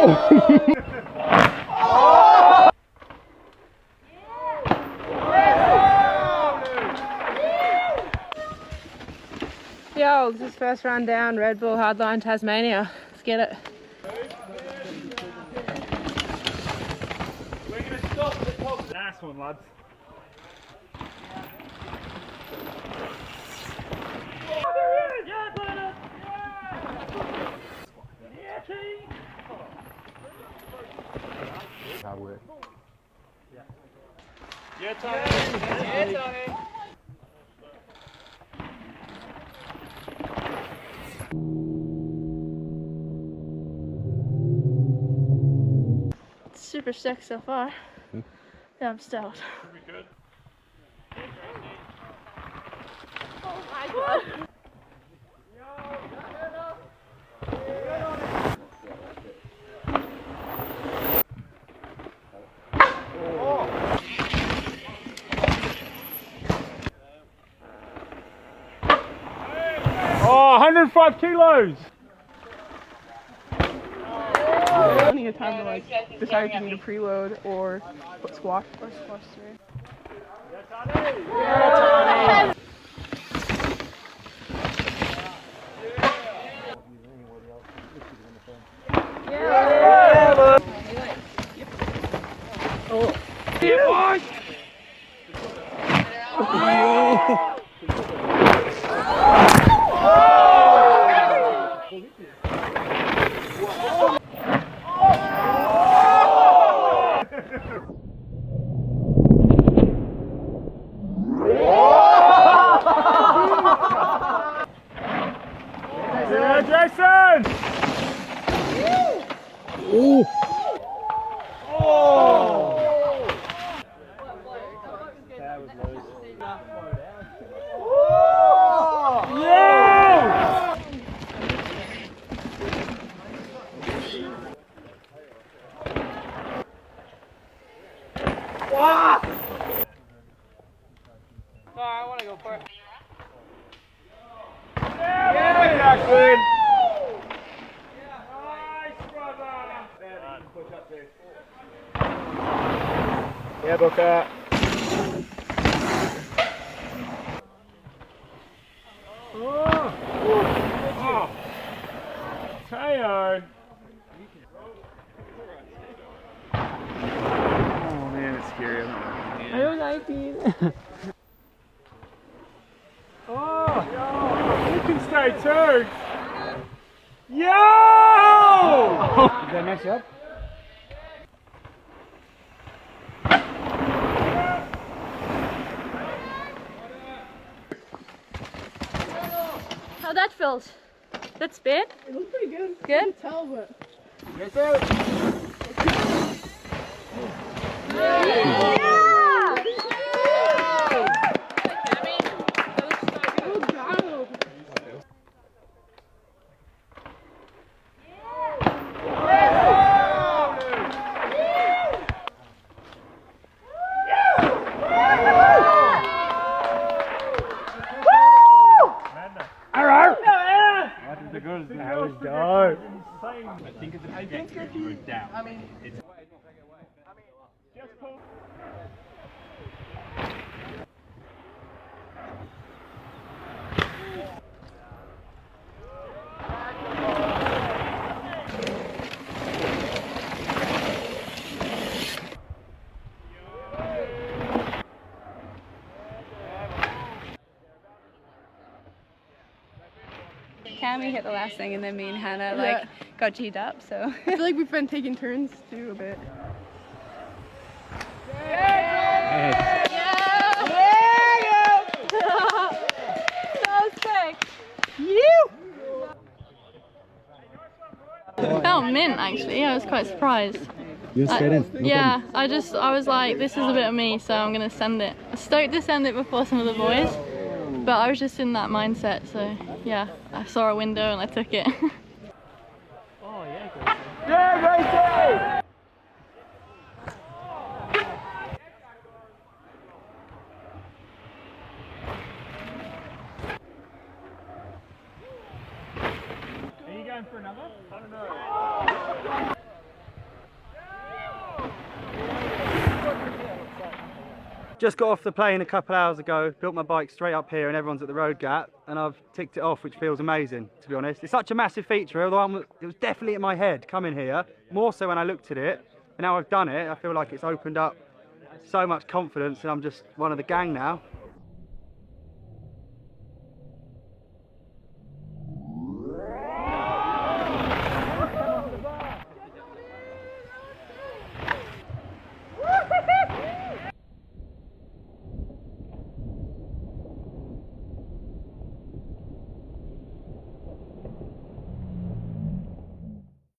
Yo, this is first run down Red Bull Hardline Tasmania. Let's get it. We're going to stop at the top. Nice one, lads. Hard work. Yeah, Tony. Yeah, Tony. Super sick so far. Yeah, I'm stoked. Pretty good. Oh my god. 105 kilos! Plenty of time to like decide if you need to preload or put squash through. Yeah, Jason! Ooh. Oh! That was loose. Yeah! Wow! No, I want to go for it. Yeah, Jackson! Nice, brother! Push up too. Yeah, Booker. Oh! Teo! Oh man, it's scary. I was 19. Oh! You can stay too! Yo! Did that mess you up? How that felt? That's bad? It looked pretty good. Good? I can tell, but Yes, out. That was dope. I think it's a down. I mean, it's just pull. Cammy hit the last thing and then me and Hannah like got G'd up, so. I feel like we've been taking turns too a bit. Felt mint actually. I was quite surprised. You're straight in. No Yeah, I was like, this is a bit of me, so I'm gonna send it. I was stoked to send it before some of the boys, but I was just in that mindset, so yeah, I saw a window and I took it. Oh yeah, Gracie. Yeah, Gracie! Are you going for another? I don't know. Just got off the plane a couple hours ago, built my bike straight up here and everyone's at the road gap, and I've ticked it off, which feels amazing, to be honest. It's such a massive feature, although it was definitely in my head coming here, more so when I looked at it. And now I've done it, I feel like it's opened up so much confidence and I'm just one of the gang now.